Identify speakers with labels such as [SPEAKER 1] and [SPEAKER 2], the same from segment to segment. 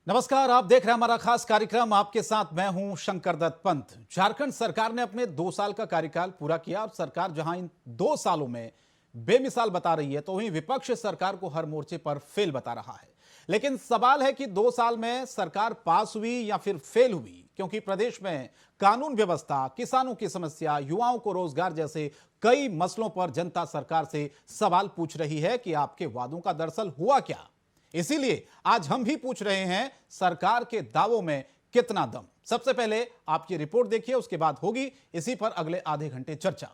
[SPEAKER 1] नमस्कार, आप देख रहे हैं हमारा खास कार्यक्रम। आपके साथ मैं हूं शंकर दत्त पंत। झारखंड सरकार ने अपने 2 साल का कार्यकाल पूरा किया और सरकार जहां इन 2 सालों में बेमिसाल बता रही है, तो वहीं विपक्ष सरकार को हर मोर्चे पर फेल बता रहा है। लेकिन सवाल है कि 2 साल में सरकार पास हुई या फिर फेल हुई, क्योंकि प्रदेश में कानून व्यवस्था, किसानों की समस्या, युवाओं को रोजगार जैसे कई मसलों पर जनता सरकार से सवाल पूछ रही है कि आपके वादों का दरअसल हुआ क्या। इसीलिए आज हम भी पूछ रहे हैं, सरकार के दावों में कितना दम। सबसे पहले आप ये रिपोर्ट देखिए, उसके बाद होगी इसी पर अगले आधे घंटे चर्चा।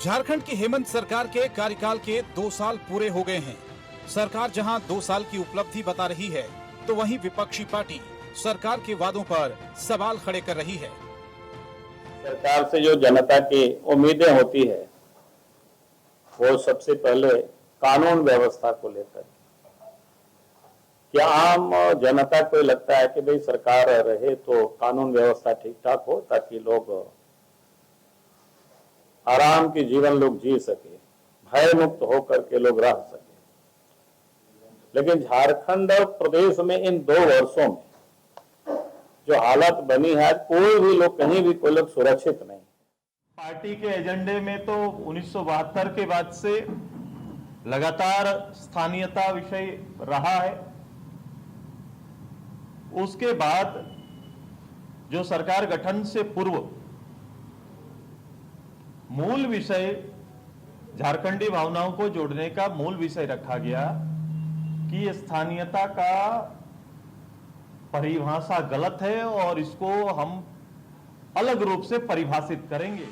[SPEAKER 1] झारखंड की हेमंत सरकार के कार्यकाल के 2 साल पूरे हो गए हैं। सरकार जहां 2 साल की उपलब्धि बता रही है, तो वहीं विपक्षी पार्टी सरकार के वादों पर सवाल खड़े कर रही है।
[SPEAKER 2] सरकार से जो जनता की उम्मीदें होती है, वो सबसे पहले कानून व्यवस्था को लेकर। क्या आम जनता को लगता है कि भाई सरकार रहे तो कानून व्यवस्था ठीक ठाक हो, ताकि लोग आराम की जीवन लोग जी सके, भय मुक्त होकर के लोग रह सके। लेकिन झारखंड प्रदेश में इन 2 वर्षों में जो हालत बनी है, कोई भी लोग कहीं भी कोई लोग सुरक्षित नहीं।
[SPEAKER 3] पार्टी के एजेंडे में तो 1972 के बाद से लगातार स्थानीयता विषय रहा है। उसके बाद जो सरकार गठन से पूर्व मूल विषय झारखंडी भावनाओं को जोड़ने का मूल विषय रखा गया कि स्थानीयता का परिभाषा गलत है और इसको हम अलग रूप से परिभाषित करेंगे।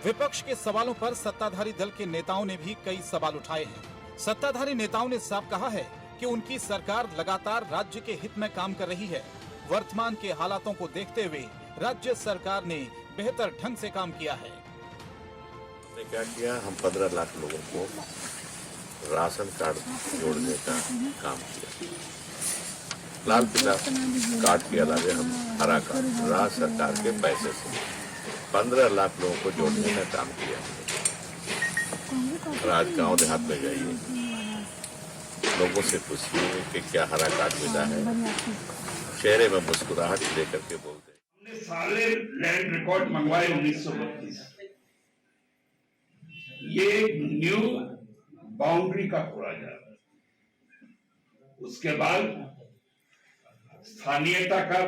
[SPEAKER 1] विपक्ष के सवालों पर सत्ताधारी दल के नेताओं ने भी कई सवाल उठाए हैं। सत्ताधारी नेताओं ने साफ कहा है कि उनकी सरकार लगातार राज्य के हित में काम कर रही है। वर्तमान के हालातों को देखते हुए राज्य सरकार ने बेहतर ढंग से काम किया है।
[SPEAKER 4] हमने क्या किया, हम 15 लाख लोगों को राशन कार्ड जोड़ने का काम किया। लाल पीला कार्ड के अलावे हम हरा कार्ड राज्य सरकार के पैसे से 15 लाख लोगों को जोड़ने का काम किया। और आज गाँव देहात में जाइए, लोगों से पूछिए कि क्या हरा कार्ड मिला है, चेहरे में मुस्कुराहट लेकर के बोलते हैं।
[SPEAKER 5] हमने सारे लैंड रिकॉर्ड मंगवाए 1932। ये न्यू बाउंड्री का पूरा जा रहा है। उसके बाद स्थानीयता का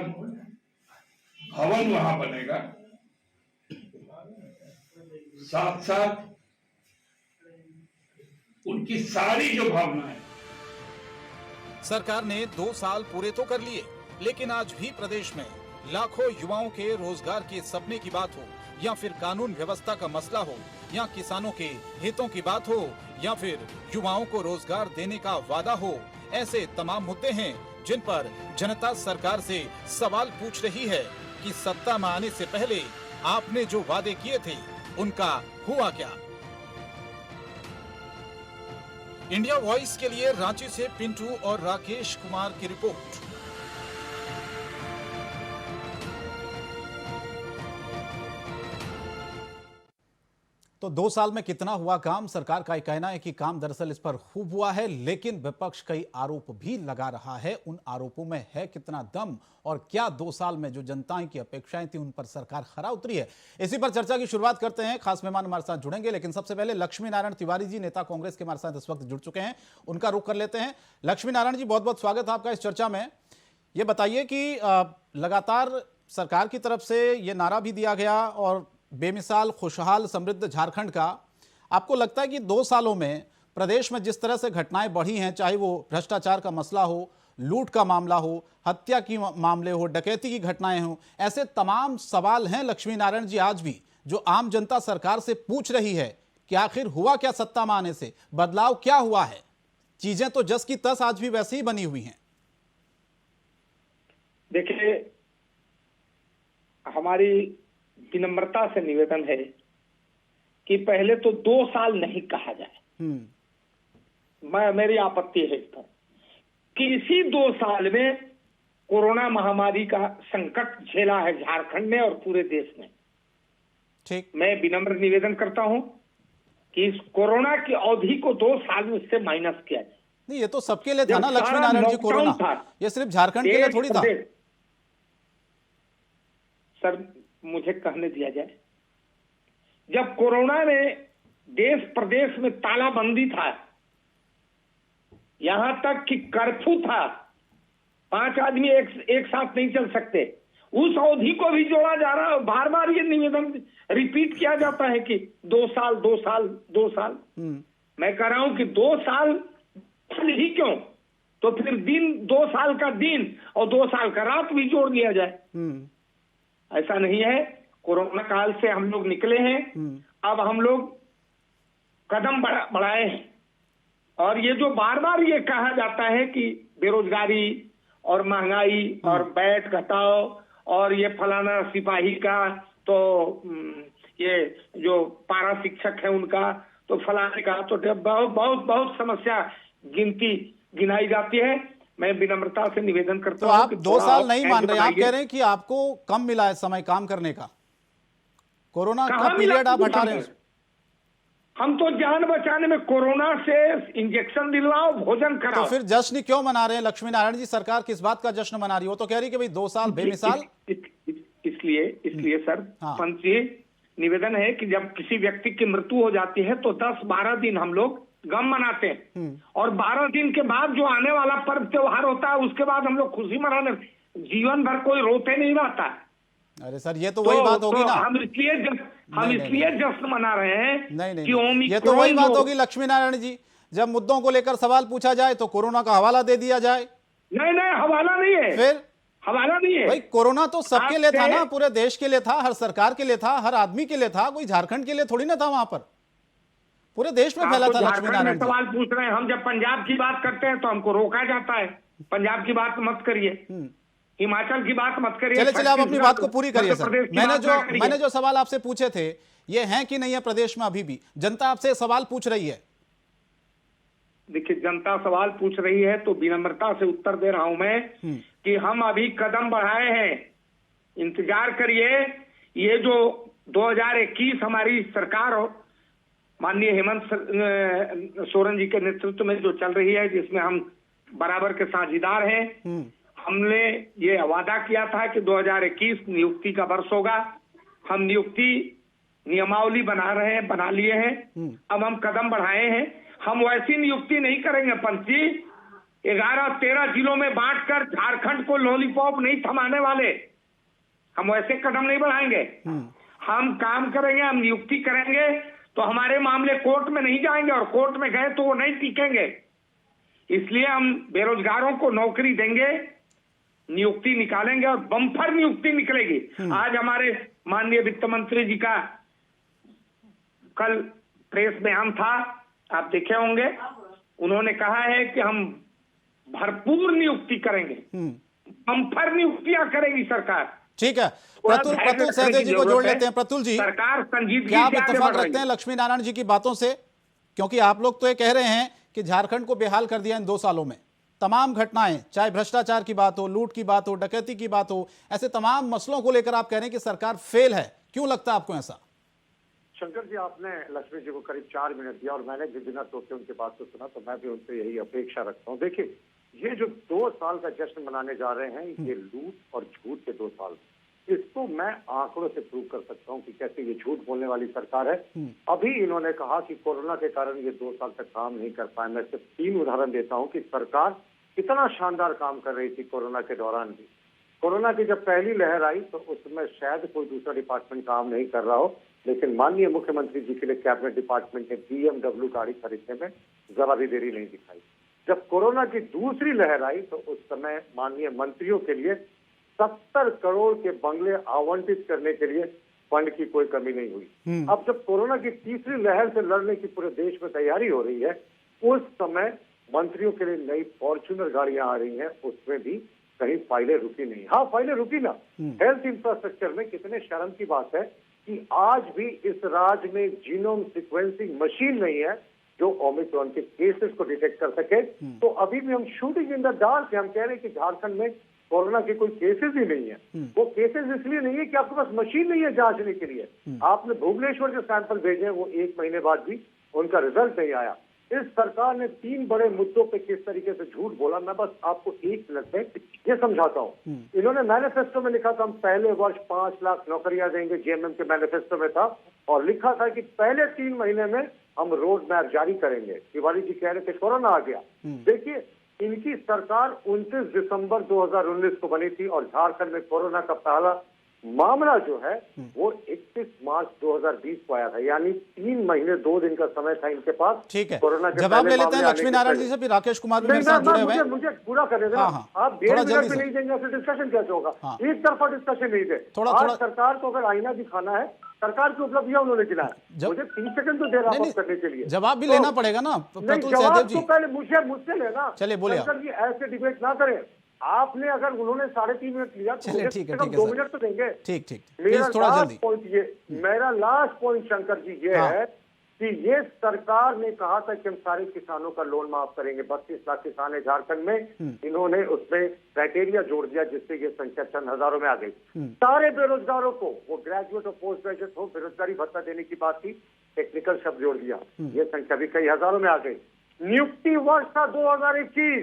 [SPEAKER 5] भवन वहां बनेगा, साथ साथ उनकी सारी जो भावनाएं।
[SPEAKER 1] सरकार ने 2 साल पूरे तो कर लिए, लेकिन आज भी प्रदेश में लाखों युवाओं के रोजगार के सपने की बात हो, या फिर कानून व्यवस्था का मसला हो, या किसानों के हितों की बात हो, या फिर युवाओं को रोजगार देने का वादा हो, ऐसे तमाम मुद्दे हैं जिन पर जनता सरकार से सवाल पूछ रही है कि सत्ता में आने से पहले आपने जो वादे किए थे, उनका हुआ क्या। इंडिया वॉइस के लिए रांची से पिंटू और राकेश कुमार की रिपोर्ट। तो 2 साल में कितना हुआ काम, सरकार का कहना है कि काम दरअसल इस पर खूब हुआ है, लेकिन विपक्ष कई आरोप भी लगा रहा है। उन आरोपों में है कितना दम, और क्या 2 साल में जो जनता की अपेक्षाएं थी उन पर सरकार खरा उतरी है। इसी पर चर्चा की शुरुआत करते हैं। खास मेहमान हमारे साथ जुड़ेंगे, लेकिन सबसे पहले लक्ष्मी नारायण तिवारी जी, नेता कांग्रेस के हमारे साथ इस वक्त जुड़ चुके हैं, उनका रुख कर लेते हैं। लक्ष्मी नारायण जी, बहुत बहुत स्वागत है आपका इस चर्चा में। ये बताइए कि लगातार सरकार की तरफ से ये नारा भी दिया गया और बेमिसाल खुशहाल समृद्ध झारखंड का, आपको लगता है कि 2 सालों में प्रदेश में जिस तरह से घटनाएं बढ़ी हैं, चाहे वो भ्रष्टाचार का मसला हो, लूट का मामला हो, हत्या की मामले हो, डकैती की घटनाएं हो, ऐसे तमाम सवाल हैं लक्ष्मी नारायण जी आज भी, जो आम जनता सरकार से पूछ रही है कि आखिर हुआ क्या सत्ता में आने से, बदलाव क्या हुआ है। चीजें तो जस की तस आज भी वैसी ही बनी हुई हैं।
[SPEAKER 6] देखिए, हमारी विनम्रता से निवेदन है कि पहले तो 2 साल नहीं कहा जाए। मेरी आपत्ति है इस पर कि इसी 2 साल में कोरोना महामारी का संकट झेला है झारखंड में और पूरे देश में।
[SPEAKER 1] ठीक,
[SPEAKER 6] मैं विनम्र निवेदन करता हूं कि इस कोरोना की अवधि को 2 साल में से माइनस किया जाए।
[SPEAKER 1] नहीं, ये तो सबके लिए था
[SPEAKER 6] जब
[SPEAKER 1] ना लक्ष्मी
[SPEAKER 6] सारा
[SPEAKER 1] नारायण जी,
[SPEAKER 6] लॉकडाउन
[SPEAKER 1] कोरोना
[SPEAKER 6] था,
[SPEAKER 1] ये सिर्फ झारखंड के लिए थोड़ी था।
[SPEAKER 6] सर मुझे कहने दिया जाए, जब कोरोना में देश प्रदेश में तालाबंदी था, यहां तक कि कर्फ्यू था, 5 आदमी एक साथ नहीं चल सकते, उस अवधि को भी जोड़ा जा रहा है। बार बार ये निवेदन रिपीट किया जाता है कि 2 साल 2 साल 2 साल। मैं कह रहा हूं कि 2 साल ही क्यों, तो फिर दिन 2 साल का दिन और 2 साल का रात भी जोड़ दिया जाए। ऐसा नहीं है। कोरोना काल से हम लोग निकले हैं, अब हम लोग कदम बढ़ाए हैं। और ये जो बार बार ये कहा जाता है कि बेरोजगारी और महंगाई और वैट घटाओ और ये फलाना सिपाही का, तो ये जो पारा शिक्षक है उनका, तो फलाने का, तो बहुत बहुत बहुत समस्या गिनाई जाती है। मैं विनम्रता से निवेदन करता
[SPEAKER 1] तो
[SPEAKER 6] हूं
[SPEAKER 1] आप
[SPEAKER 6] कि
[SPEAKER 1] 2 साल नहीं मान रहे, आप
[SPEAKER 6] बनाइए।
[SPEAKER 1] कह रहे हैं कि आपको कम मिला है समय काम करने का, कोरोना का
[SPEAKER 6] कहाँ मिला
[SPEAKER 1] पीरियड आप हटा रहे हैं।
[SPEAKER 6] हम तो जान बचाने में कोरोना से इंजेक्शन दिलवाओ, भोजन कराओ।
[SPEAKER 1] तो फिर जश्न क्यों मना रहे हैं लक्ष्मी नारायण जी? सरकार किस बात का जश्न मना रही है? वो तो कह रही है कि भाई 2 साल बेमिसाल।
[SPEAKER 6] इसलिए सर,
[SPEAKER 1] हाँ।
[SPEAKER 6] पंच जी, निवेदन है कि जब किसी व्यक्ति की मृत्यु हो जाती है तो 10-12 दिन हम लोग गम मनाते हैं, और 12 दिन के बाद जो आने वाला पर्व त्योहार होता है उसके बाद हम लोग खुशी मनाने। जीवन भर कोई रोते नहीं रहता।
[SPEAKER 1] अरे सर, ये तो वही बात होगी ना।
[SPEAKER 6] हम इसलिए जश्न मना रहे हैं
[SPEAKER 1] नहीं,
[SPEAKER 6] कि
[SPEAKER 1] ये तो वही बात होगी लक्ष्मी नारायण जी, जब मुद्दों को लेकर सवाल पूछा जाए तो कोरोना का हवाला दे दिया जाए।
[SPEAKER 6] नहीं, हवाला नहीं है,
[SPEAKER 1] फिर
[SPEAKER 6] हवाला नहीं है
[SPEAKER 1] भाई, कोरोना तो सबके लिए था ना,
[SPEAKER 6] आपसे-
[SPEAKER 1] पूरे देश के लिए था, हर सरकार के लिए था, हर आदमी के लिए था, कोई झारखंड के लिए थोड़ी ना था। वहां पर पूरे देश में
[SPEAKER 6] आप
[SPEAKER 1] फैला
[SPEAKER 6] तो
[SPEAKER 1] था लक्ष्मी
[SPEAKER 6] झारखंड में
[SPEAKER 1] नारायण जी।
[SPEAKER 6] सवाल पूछ रहे हैं। हम जब पंजाब की बात करते हैं तो हमको रोका जाता है, पंजाब की बात मत करिए, हिमाचल की बात मत करिए।
[SPEAKER 1] चले आप अपनी बात को पूरी करिए सर।
[SPEAKER 6] मध्य प्रदेश की बात ना करिए।
[SPEAKER 1] मैंने जो सवाल आपसे पूछे थे, ये हैं कि नहीं है प्रदेश में अभी भी? जनता आपसे सवाल पूछ रही है।
[SPEAKER 6] देखिए, जनता सवाल पूछ रही है तो विनम्रता से उत्तर दे रहा हूं मैं कि हम अभी कदम बढ़ाए हैं, इंतजार करिए। ये जो 2021 हमारी सरकार हो, माननीय हेमंत सोरेन जी के नेतृत्व में जो चल रही है, जिसमें हम बराबर के साझीदार हैं, हमने ये वादा किया था कि 2021 नियुक्ति का वर्ष होगा। हम नियुक्ति नियमावली बना लिए हैं। अब हम कदम बढ़ाए हैं। हम वैसी नियुक्ति नहीं करेंगे पंच जी, 11-13 जिलों में बांटकर झारखंड को लॉलीपॉप नहीं थमाने वाले। हम वैसे कदम नहीं बढ़ाएंगे। हम काम करेंगे, हम नियुक्ति करेंगे तो हमारे मामले कोर्ट में नहीं जाएंगे, और कोर्ट में गए तो वो नहीं टिकेंगे। इसलिए हम बेरोजगारों को नौकरी देंगे, नियुक्ति निकालेंगे, और बम्पर नियुक्ति निकलेगी। आज हमारे माननीय वित्त मंत्री जी का कल प्रेस बयान था, आप देखे होंगे। उन्होंने कहा है कि हम भरपूर नियुक्ति करेंगे, बम्पर नियुक्तियां करेगी सरकार।
[SPEAKER 1] ठीक है, प्रतुल सहदेव जी को जोड़ लेते हैं। प्रतुल जी,
[SPEAKER 6] सरकार संजीदगी
[SPEAKER 1] क्या आप
[SPEAKER 6] से आगे
[SPEAKER 1] इत्तेफाक
[SPEAKER 6] बढ़ रही
[SPEAKER 1] रखते
[SPEAKER 6] है।
[SPEAKER 1] हैं लक्ष्मी नारायण जी की बातों से? क्योंकि आप लोग तो ये कह रहे हैं कि झारखंड को बेहाल कर दिया इन 2 सालों में। तमाम घटनाएं, चाहे भ्रष्टाचार की बात हो, लूट की बात हो, डकैती की बात हो, ऐसे तमाम मसलों को लेकर आप कह रहे हैं कि सरकार फेल है। क्यों लगता है आपको ऐसा?
[SPEAKER 7] शंकर जी, आपने लक्ष्मी जी को करीब 4 मिनट दिया और मैंने भी बिना सोचे उनकी बात को सुना, तो मैं भी उनसे यही अपेक्षा रखता हूँ। देखिए, ये जो 2 साल का जश्न मनाने जा रहे हैं, ये लूट और झूठ के 2 साल, इसको मैं आंकड़ों से प्रूव कर सकता हूँ कि कैसे ये झूठ बोलने वाली सरकार है। अभी इन्होंने कहा कि कोरोना के कारण ये 2 साल तक काम नहीं कर पाए। मैं सिर्फ 3 उदाहरण देता हूँ कि सरकार कितना शानदार काम कर रही थी कोरोना के दौरान भी। कोरोना की जब पहली लहर आई तो उसमें शायद कोई दूसरा डिपार्टमेंट काम नहीं कर रहा हो, लेकिन माननीय मुख्यमंत्री जी के लिए कैबिनेट डिपार्टमेंट ने BMW गाड़ी खरीदने में जरा भी देरी नहीं दिखाई। जब कोरोना की दूसरी लहर आई तो उस समय माननीय मंत्रियों के लिए 70 करोड़ के बंगले आवंटित करने के लिए फंड की कोई कमी नहीं हुई। अब जब कोरोना की तीसरी लहर से लड़ने की पूरे देश में तैयारी हो रही है, उस समय मंत्रियों के लिए नई फॉर्च्यूनर गाड़ियां आ रही हैं, उसमें भी कहीं फाइलें रुकी नहीं। हाँ, फाइलें रुकी ना। हेल्थ इंफ्रास्ट्रक्चर में कितने शर्म की बात है कि आज भी इस राज्य में जीनोम सीक्वेंसिंग मशीन नहीं है जो ओमिक्रॉन के केसेस को डिटेक्ट कर सके। तो अभी भी हम शूटिंग इन द डार्क है। हम कह रहे हैं कि झारखंड में कोरोना के कोई केसेस ही नहीं है। वो केसेस इसलिए नहीं है कि आपके पास मशीन नहीं है जांचने के लिए। आपने भुवनेश्वर जो सैंपल भेजे हैं वो 1 महीने बाद भी उनका रिजल्ट नहीं आया। इस सरकार ने 3 बड़े मुद्दों पे किस तरीके से झूठ बोला, मैं बस आपको 1 मिनट में ये समझाता हूँ। इन्होंने मैनिफेस्टो में लिखा था हम पहले वर्ष 5 लाख नौकरियां देंगे, जेएमएम के मैनिफेस्टो में था, और लिखा था कि पहले 3 महीने में हम रोड मैप जारी करेंगे। तिवारी जी कह रहे थे कोरोना आ गया। देखिए, इनकी सरकार 29 दिसंबर 2019 को बनी थी और झारखंड में कोरोना का पहला मामला जो है वो 31 मार्च 2020 को आया था, यानी 3 महीने 2 दिन का समय था इनके पास।
[SPEAKER 1] ठीक है,
[SPEAKER 7] कोरोना के
[SPEAKER 1] जवाब
[SPEAKER 7] पहले
[SPEAKER 1] ले लेते हैं
[SPEAKER 7] मामले
[SPEAKER 1] लक्ष्मी
[SPEAKER 7] आने के
[SPEAKER 1] नारायण
[SPEAKER 7] पहले।
[SPEAKER 1] जी से, फिर राकेश कुमार भी
[SPEAKER 7] नहीं,
[SPEAKER 1] मेरे साथ जुड़े हुए हैं।
[SPEAKER 7] मुझे पूरा करने देना।
[SPEAKER 1] हाँ, हाँ,
[SPEAKER 7] आप 1.5
[SPEAKER 1] थोड़ा
[SPEAKER 7] मिनट
[SPEAKER 1] जल्दी
[SPEAKER 7] भी
[SPEAKER 1] से।
[SPEAKER 7] नहीं देंगे ऐसे डिस्कशन कैसे होगा?
[SPEAKER 1] हाँ।
[SPEAKER 7] एक तरफा डिस्कशन नहीं दे।
[SPEAKER 1] थोड़ा-
[SPEAKER 7] आज
[SPEAKER 1] थोड़ा-
[SPEAKER 7] सरकार को अगर आईना दिखाना है, सरकार की उपलब्धियां उन्होंने गिनाया, मुझे 3 सेकंड तो दे रहा
[SPEAKER 1] नहीं,
[SPEAKER 7] करने के लिए।
[SPEAKER 1] जवाब भी
[SPEAKER 7] तो-
[SPEAKER 1] लेना पड़ेगा ना
[SPEAKER 7] नहीं,
[SPEAKER 1] प्रतुल
[SPEAKER 7] जवाब
[SPEAKER 1] सहदेव
[SPEAKER 7] तो
[SPEAKER 1] जी।
[SPEAKER 7] पहले मुझसे लेना।
[SPEAKER 1] चलिए, बोलिए आप।
[SPEAKER 7] शंकर जी ऐसे डिबेट ना करें। आपने अगर उन्होंने 3.5 मिनट लिया तो
[SPEAKER 1] चलिए,
[SPEAKER 7] मुझे
[SPEAKER 1] ठीक है,
[SPEAKER 7] कम
[SPEAKER 1] ठीक है
[SPEAKER 7] 2
[SPEAKER 1] सर।
[SPEAKER 7] मिनट तो देंगे।
[SPEAKER 1] ठीक,
[SPEAKER 7] मेरा
[SPEAKER 1] प्लीज थोड़ा जल्दी।
[SPEAKER 7] मेरा लास्ट पॉइंट शंकर जी ये
[SPEAKER 1] हाँ।
[SPEAKER 7] है कि ये सरकार ने कहा था कि हम सारे किसानों का लोन माफ करेंगे। 32 लाख किसान है झारखंड में। इन्होंने उसमें क्राइटेरिया जोड़ दिया जिससे ये संख्या चंद हजारों में आ गई। सारे बेरोजगारों को, वो ग्रेजुएट और पोस्ट ग्रेजुएट हो, बेरोजगारी भत्ता देने की बात थी, टेक्निकल शब्द जोड़ दिया, ये संख्या भी कई हजारों में आ गई। नियुक्ति वर्ष था 2021,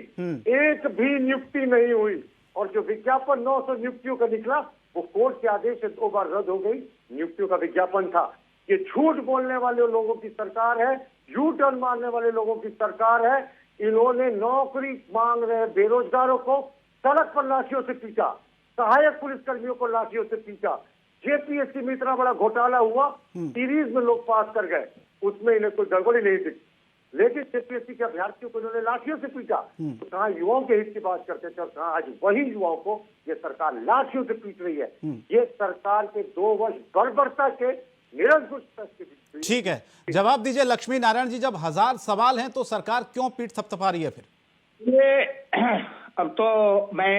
[SPEAKER 7] एक भी नियुक्ति नहीं हुई, और जो विज्ञापन 900 नियुक्तियों का निकला वो कोर्ट के आदेश से 2 बार रद्द हो गई। नियुक्तियों का विज्ञापन था। ये झूठ बोलने वाले लोगों की सरकार है, यू टर्न मारने वाले लोगों की सरकार है। इन्होंने नौकरी मांग रहे बेरोजगारों को सड़क पर लाठियों से पीटा, सहायक पुलिसकर्मियों को लाठियों से पीटा। जेपीएससी में इतना बड़ा घोटाला हुआ, सीरीज में लोग पास कर गए, उसमें इन्हें कोई गड़बड़ी नहीं दिखी, लेकिन जेपीएससी के अभ्यर्थियों को इन्होंने लाठियों से पीटा। तो कहाँ युवाओं के हित की बात करते थे और कहाँ आज वही युवाओं को ये सरकार लाठियों से पीट रही है। ये सरकार के 2 वर्ष बर्बरता के निरंकुश के बीच।
[SPEAKER 1] ठीक है, जवाब दीजिए लक्ष्मी नारायण जी, जब 1000 सवाल हैं तो सरकार क्यों पीठ थपथपा रही है फिर?
[SPEAKER 6] ये अब तो मैं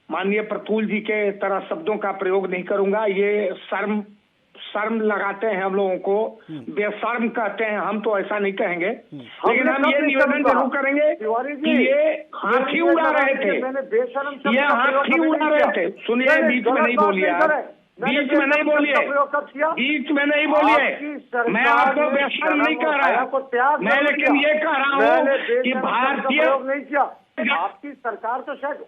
[SPEAKER 6] माननीय प्रतुल जी के तरह शब्दों का प्रयोग नहीं करूंगा। ये शर्म लगाते हैं हम लोगों को, बेशर्म कहते हैं, हम तो ऐसा नहीं कहेंगे। लेकिन हम ये निवेदन जरूर करेंगे कि ये हाथी उड़ा रहे थे, ये हाथी उड़ा रहे थे। सुनिए, बीच में नहीं बोलिए, बीच में नहीं बोलिए, बीच में नहीं बोलिए। मैं आपको बेशर्म नहीं कह रहा, मैं लेकिन ये कह रहा हूँ कि भारतीय
[SPEAKER 7] आपकी सरकार तो शायद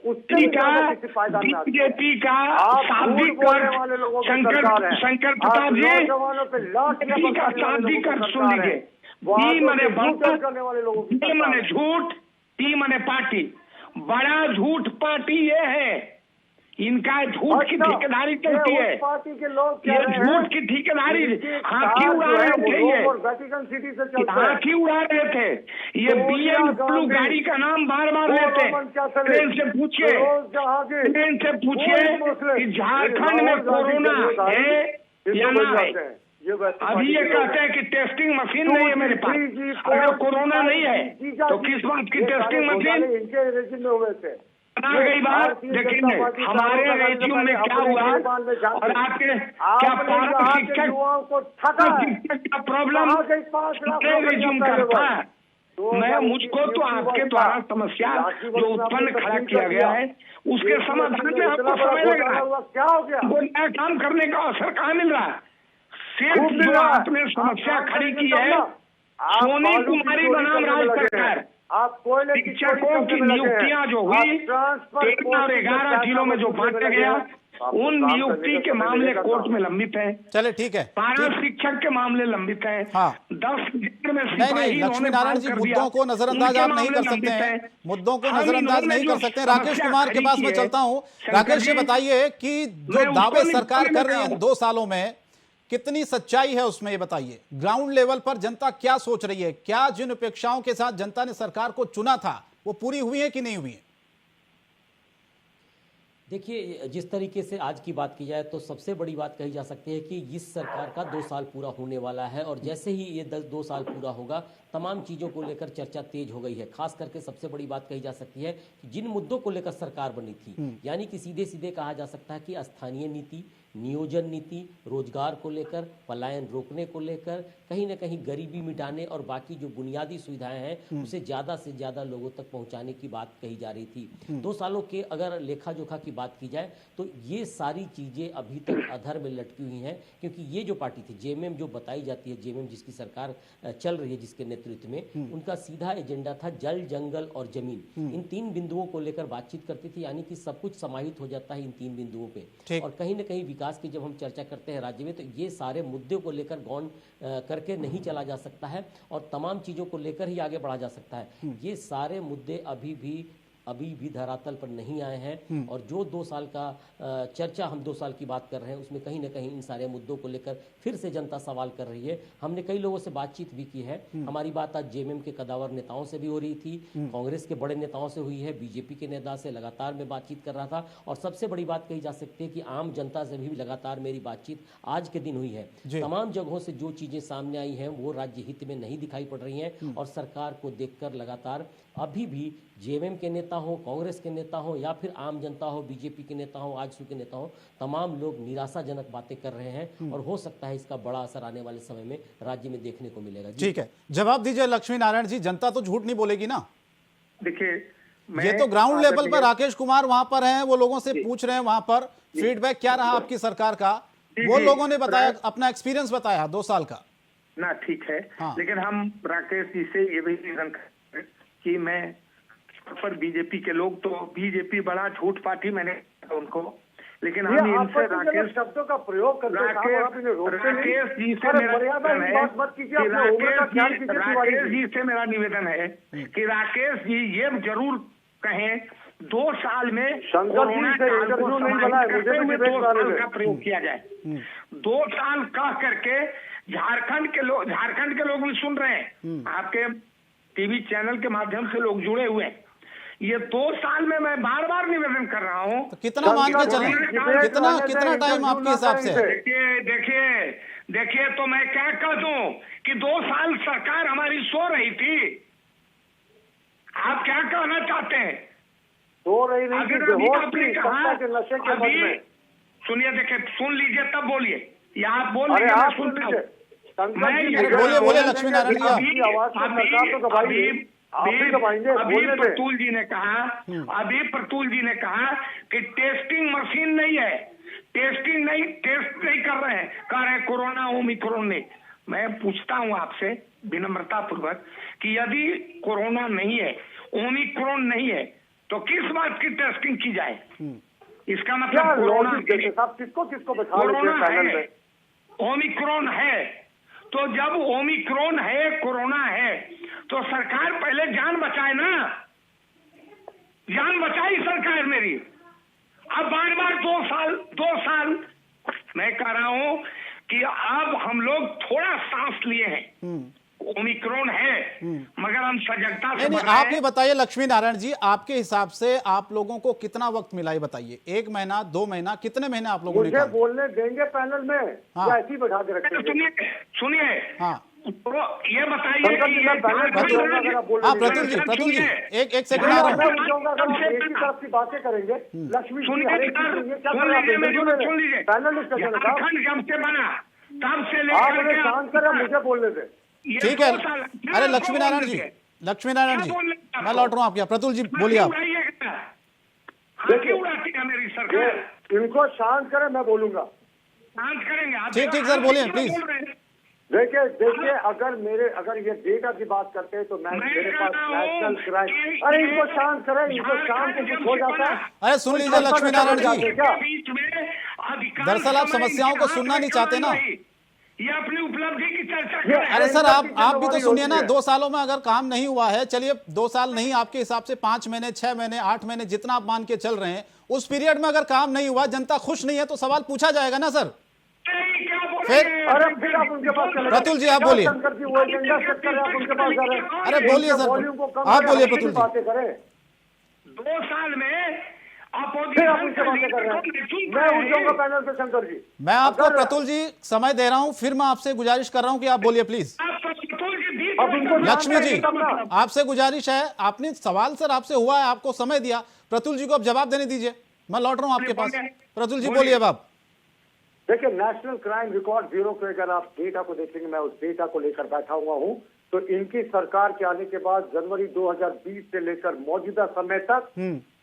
[SPEAKER 6] बीजेपी का शाब्दिक शंकर प्रताप जी का शाब्दिक सुन लीजिए। टी मने बर्तन, टी मने झूठ, टी मने पार्टी। बड़ा झूठ पार्टी ये है, इनका झूठ की ठेकेदारी चलती है। ये झूठ की ठेकेदारी हाथी उड़ा रहे थे, ये हाथी उड़ा रहे थे। ये BMW गाड़ी का नाम बार बार लेते। ट्रेन से पूछिए, ट्रेन से पूछिए कि झारखंड में कोरोना है या ना है। अभी ये कहते हैं कि टेस्टिंग मशीन नहीं है मेरे पास। अगर कोरोना नहीं है तो किस बात की टेस्टिंग मशीन? गई बात देखेंगे हमारे रेज्यूम में क्या हुआ और आपके क्या पारा शिक्षक का प्रॉब्लम रेज्यूम का था। मैं मुझको तो आपके द्वारा समस्या जो उत्पन्न खड़ा किया गया है उसके समाधान में आपको समय लग रहा है। वो नया काम करने का अवसर कहाँ मिल रहा है? सिर्फ जो आपने समस्या खड़ी की है, सोनी कुमारी बनाम राज्य सरकार, शिक्षकों की नियुक्तियां जो हुई 13 और 11 जिलों में जो बांटा गया, उन नियुक्ति के मामले कोर्ट में लंबित हैं।
[SPEAKER 1] चले ठीक है,
[SPEAKER 6] पारा शिक्षक के मामले लंबित हैं।
[SPEAKER 1] हाँ।
[SPEAKER 6] 10 में
[SPEAKER 1] नहीं, लक्ष्मी नारायण जी, मुद्दों को नजरअंदाज आप नहीं कर सकते हैं, मुद्दों को नजरअंदाज नहीं कर सकते। राकेश कुमार के पास मैं चलता हूं। राकेश जी बताइए कि जो दावे सरकार कर रही है 2 सालों में, कितनी सच्चाई है उसमें, ये बताइए। ग्राउंड लेवल पर जनता क्या सोच रही है? क्या जिन अपेक्षाओं के साथ जनता ने सरकार को चुना था वो पूरी हुई है कि नहीं हुई है?
[SPEAKER 8] देखिए, जिस तरीके से आज की बात की जाए तो सबसे बड़ी बात कही जा सकती है कि इस सरकार का 2 साल पूरा होने वाला है और जैसे ही ये 2 साल पूरा होगा तमाम चीज़ों को लेकर चर्चा तेज हो गई है। खास करके सबसे बड़ी बात कही जा सकती है कि जिन मुद्दों को लेकर सरकार बनी थी, यानी कि सीधे सीधे कहा जा सकता है कि स्थानीय नीति, नियोजन नीति, रोजगार को लेकर, पलायन रोकने को लेकर, कहीं ना कहीं गरीबी मिटाने और बाकी जो बुनियादी सुविधाएं हैं उसे ज़्यादा से ज़्यादा लोगों तक पहुंचाने की बात कही जा रही थी। 2 सालों के अगर लेखा जोखा की बात की जाए तो ये सारी चीज़ें अभी तक अधर में लटकी हुई हैं, क्योंकि ये जो पार्टी थी जेएमएम जो बताई जाती है, जेएमएम जिसकी सरकार चल रही है, जिसके नेतृत्व में उनका सीधा एजेंडा था जल, जंगल और जमीन। इन 3 बिंदुओं को लेकर बातचीत करती थी, यानी कि सब कुछ समाहित हो जाता है इन 3 बिंदुओं पे। और कहीं ना कहीं विकास की जब हम चर्चा करते हैं राज्य में, तो ये सारे मुद्दों को लेकर गौण करके नहीं चला जा सकता है और तमाम चीज़ों को लेकर ही आगे बढ़ा जा सकता है। ये सारे मुद्दे अभी भी धरातल पर नहीं आए हैं और जो 2 साल का चर्चा हम 2 साल की बात कर रहे हैं उसमें कहीं ना कहीं इन सारे मुद्दों को लेकर फिर से जनता सवाल कर रही है। हमने कई लोगों से बातचीत भी की है। हमारी बात आज जेएमएम के कदावर नेताओं से भी हो रही थी, कांग्रेस के बड़े नेताओं से हुई है, बीजेपी के नेता से लगातार मैं बातचीत कर रहा था और सबसे बड़ी बात कही जा सकती है कि आम जनता से भी लगातार मेरी बातचीत आज के दिन हुई है। तमाम जगहों से जो चीजें सामने आई हैं वो राज्य हित में नहीं दिखाई पड़ रही हैं और सरकार को देखकर लगातार अभी भी जेएमएम के नेता हो, कांग्रेस के नेता हो या फिर आम जनता हो, बीजेपी के नेता हो, आजसू के नेता हो, तमाम लोग निराशाजनक बातें कर रहे हैं और हो सकता है इसका बड़ा असर आने वाले समय में राज्य में देखने को मिलेगा।
[SPEAKER 1] ठीक है, जवाब दीजिए लक्ष्मी नारायण जी, जनता तो झूठ नहीं बोलेगी ना।
[SPEAKER 6] देखिए,
[SPEAKER 1] ये तो ग्राउंड लेवल पर राकेश कुमार वहां पर हैं, वो लोगों से पूछ रहे हैं वहां पर फीडबैक क्या रहा आपकी सरकार का, वो लोगों ने बताया, अपना एक्सपीरियंस बताया 2 साल का
[SPEAKER 6] ना। ठीक है,
[SPEAKER 1] हाँ।
[SPEAKER 6] लेकिन हम राकेश जी से ये भी निवेदन करें कि मैं पर बीजेपी के लोग तो बीजेपी बड़ा झूठ पार्टी मैंने उनको, लेकिन हम इनसे राकेश
[SPEAKER 7] शब्दों का प्रयोग करते हैं,
[SPEAKER 6] राकेश जी से मेरा राकेश जी से मेरा निवेदन है कि राकेश जी ये जरूर कहें 2 साल में कोरोना काल को संभालते हुए 2 साल का प्रयोग किया जाए। 2 साल कह करके झारखंड के लोग भी सुन रहे हैं, आपके टीवी चैनल के माध्यम से लोग जुड़े हुए हैं। ये 2 साल में मैं बार बार निवेदन कर रहा हूँ।
[SPEAKER 1] तो कितना मान के चलें, कितना टाइम आपके हिसाब से?
[SPEAKER 6] देखिए तो मैं क्या कह दूं कि 2 साल सरकार हमारी सो रही थी। आप क्या कहना चाहते हैं?
[SPEAKER 7] सो रही नहीं थी,
[SPEAKER 6] सुनिए, देखिए, सुन लीजिए तब बोलिए, या आप बोल लीजिए, मैं सुनता हूं।
[SPEAKER 1] बोलिए लक्ष्मी नारायण जी।
[SPEAKER 6] अभी प्रतुल जी ने कहा कि टेस्टिंग मशीन नहीं है, टेस्ट नहीं कर रहे हैं, कह रहे हैं कोरोना ओमिक्रॉन नहीं। मैं पूछता हूं आपसे विनम्रता पूर्वक कि यदि कोरोना नहीं है, ओमिक्रॉन नहीं है, तो किस बात की टेस्टिंग की जाए? इसका मतलब कोरोना है, ओमिक्रॉन है। तो जब ओमिक्रॉन है, कोरोना है, तो सरकार पहले जान बचाए ना, जान बचाई सरकार मेरी। अब बार 2 साल मैं कह रहा हूं कि अब हम लोग थोड़ा सांस लिए हैं। ओमिक्रॉन है मगर हम सजगता से
[SPEAKER 1] नहीं, आप ये बताइए लक्ष्मी नारायण जी, आपके हिसाब से आप लोगों को कितना वक्त मिला, ये बताइए? 1 महीना, 2 महीना, कितने महीने आप लोगों ने कहा?
[SPEAKER 7] बोलने देंगे पैनल में?
[SPEAKER 1] हाँ।
[SPEAKER 7] या ऐसे ही बैठा के रखेंगे?
[SPEAKER 6] सुनिए,
[SPEAKER 1] हाँ,
[SPEAKER 6] तो ये बताइए कि
[SPEAKER 1] हाँ प्रतुल जी एक सेकंड आ रहा हूँ।
[SPEAKER 7] की बातें करेंगे लक्ष्मी,
[SPEAKER 6] सुन लीजिए, झारखंड जब से बना तब से लेकर
[SPEAKER 7] शांत करें, मुझे बोलने दे।
[SPEAKER 1] ठीक है, अरे लक्ष्मी नारायण जी, मैं लौट रहा हूँ आपके। प्रतुल जी बोलिए आप।
[SPEAKER 6] मेरी सरकार,
[SPEAKER 7] इनको शांत करें, मैं बोलूंगा।
[SPEAKER 6] शांत करेंगे?
[SPEAKER 1] ठीक सर, बोलिए प्लीज।
[SPEAKER 7] देखिए, अगर ये डेटा की बात करते हैं तो मेरे पास नेशनल क्राइम। अरे इनको शांत करें, इनको शांत कुछ हो जाता है।
[SPEAKER 1] अरे सुन लीजिए लक्ष्मी नारायण जी,
[SPEAKER 6] बीच में
[SPEAKER 1] दरअसल आप समस्याओं को सुनना नहीं चाहते ना।
[SPEAKER 6] ये अपनी उपलब्धि की चर्चा करें।
[SPEAKER 1] अरे सर, आप भी तो सुनिए ना। 2 सालों में अगर काम नहीं हुआ है, चलिए 2 साल नहीं, आपके हिसाब से 5 महीने, 6 महीने, 8 महीने, जितना आप मान के चल रहे हैं, उस पीरियड में अगर काम नहीं हुआ, जनता खुश नहीं है, तो सवाल पूछा जाएगा ना सर। प्रतुल जी आप बोलिए। अरे बोलिए सर, आप बोलिए प्रतुल जी।
[SPEAKER 6] 2 साल में
[SPEAKER 1] मैं आपको प्रतुल जी समय दे रहा हूं, फिर मैं आपसे गुजारिश कर रहा हूं कि आप बोलिए प्लीज। लक्ष्मी जी आपसे गुजारिश है, आपने सवाल सर आपसे हुआ है, आपको समय दिया, प्रतुल जी को अब जवाब देने दीजिए। मैं लौट रहा हूं आपके पास। प्रतुल जी बोलिए अब आप।
[SPEAKER 7] देखिए, नेशनल क्राइम रिकॉर्ड ब्यूरो के अगर आप डेटा को देखेंगे, मैं उस डेटा को लेकर बैठा हुआ हूं, तो इनकी सरकार के आने के बाद जनवरी 2020 से लेकर मौजूदा समय तक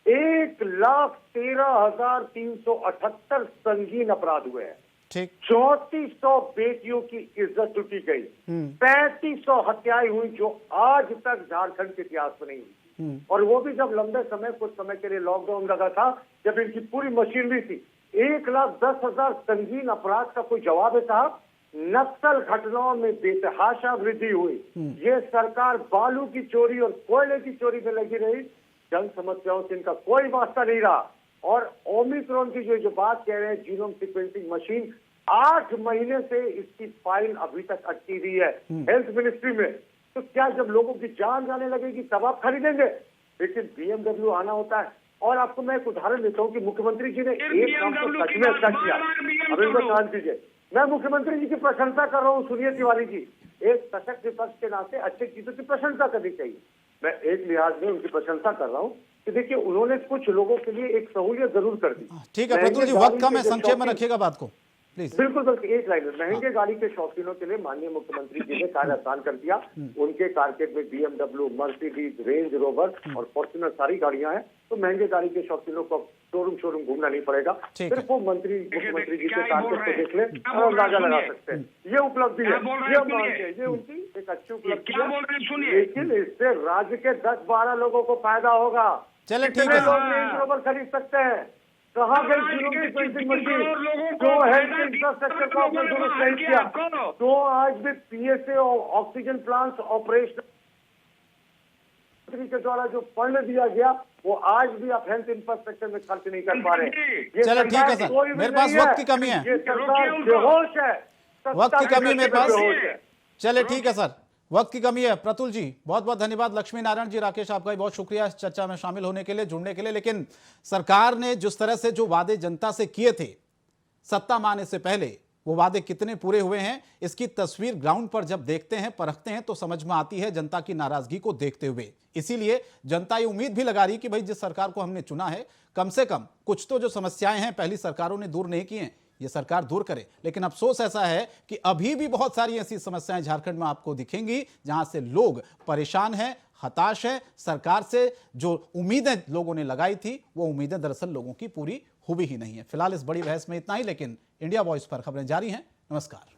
[SPEAKER 7] 1,13,378 संगीन अपराध हुए हैं।
[SPEAKER 1] ठीक।
[SPEAKER 7] 3400 बेटियों की इज्जत लुटी गई, 3500 हत्याएं हुई जो आज तक झारखंड के इतिहास में नहीं हुई, और वो भी जब लंबे समय, कुछ समय के लिए लॉकडाउन लगा था, जब इनकी पूरी मशीनरी थी। 1,10,000 संगीन अपराध का कोई जवाब है साहब? नक्सल घटनाओं में बेतहाशा वृद्धि हुई। ये सरकार बालू की चोरी और कोयले की चोरी में लगी रही, जन समस्याओं से इनका कोई वास्ता नहीं रहा। और ओमिक्रॉन की जो बात कह रहे हैं, जीनोम सीक्वेंसिंग मशीन, 8 महीने से इसकी फाइल अभी तक अटकी हुई है हेल्थ मिनिस्ट्री में। तो क्या जब लोगों की जान जाने लगेगी तब आप खरीदेंगे? लेकिन BMW आना होता है। और आपको मैं एक उदाहरण देता हूँ कि मुख्यमंत्री जी ने एक काम तो सच में अच्छा किया। अभी शांत कीजिए, मैं मुख्यमंत्री जी की प्रशंसा कर रहा हूँ। सुनिए तिवारी जी, एक सशक्त विपक्ष के नाते अच्छी चीजों की प्रशंसा करनी चाहिए। मैं एक लिहाज में उनकी प्रशंसा कर रहा हूँ कि देखिए, उन्होंने कुछ लोगों के लिए एक सहूलियत जरूर कर दी।
[SPEAKER 1] ठीक है प्रतुल जी, वक्त कम है, संक्षेप में रखिएगा बात को प्लीज।
[SPEAKER 7] बिल्कुल बिल्कुल, एक लाइन में, महंगे गाड़ी के शौकीनों के लिए माननीय मुख्यमंत्री जी ने कार्य आसान कर दिया। उनके कारकेट में BMW, मर्सिडीज, रेंज रोवर और फॉर्च्यूनर सारी गाड़ियां हैं, तो महंगे गाड़ी के शौकीनों को शोरूम घूमना नहीं पड़ेगा। सिर्फ वो मुख्यमंत्री जी के कारकेट को देख ले और अंदाजा लगा सकते हैं। ये उपलब्धि है, ये मानते हैं, ये उनकी एक अच्छी उपलब्धि है। लेकिन इससे राज्य के 10-12 लोगों को फायदा होगा।
[SPEAKER 1] चलिए ठीक
[SPEAKER 7] कितने
[SPEAKER 1] है
[SPEAKER 7] लोग रेंज रोवर खरीद सकते हैं? कहाँ गई जीनोम सीक्वेंसिंग मशीन जो हेल्थ इंफ्रास्ट्रक्चर को आपने दुरुस्त नहीं किया? तो आज भी PSA और ऑक्सीजन प्लांट्स ऑपरेशन के द्वारा जो फंड दिया गया, वो आज भी आप हेल्थ इंफ्रास्ट्रक्चर में खर्च नहीं कर पा रहे।
[SPEAKER 1] चलो ठीक है सर, मेरे पास वक्त की कमी है,
[SPEAKER 7] ये सरकार बेहोश है,
[SPEAKER 1] वक्त की कमी मेरे पास। चलिए ठीक है सर, वक्त की कमी है। प्रतुल जी बहुत बहुत धन्यवाद। लक्ष्मी नारायण जी, राकेश आपका भी बहुत शुक्रिया इस चर्चा में शामिल होने के लिए, जुड़ने के लिए। लेकिन सरकार ने जिस तरह से जो वादे जनता से किए थे सत्ता में आने से पहले, वो वादे कितने पूरे हुए हैं, इसकी तस्वीर ग्राउंड पर जब देखते हैं, परखते हैं, तो समझ में आती है जनता की नाराजगी को देखते हुए। इसीलिए जनता ये उम्मीद भी लगा रही कि भाई जिस सरकार को हमने चुना है, कम से कम कुछ तो जो समस्याएं हैं पहली सरकारों ने दूर नहीं की हैं, ये सरकार दूर करे। लेकिन अफसोस ऐसा है कि अभी भी बहुत सारी ऐसी समस्याएं झारखंड में आपको दिखेंगी जहां से लोग परेशान हैं, हताश हैं। सरकार से जो उम्मीदें लोगों ने लगाई थी, वो उम्मीदें दरअसल लोगों की पूरी हुई ही नहीं है। फिलहाल इस बड़ी बहस में इतना ही, लेकिन इंडिया वॉइस पर खबरें जारी हैं। नमस्कार।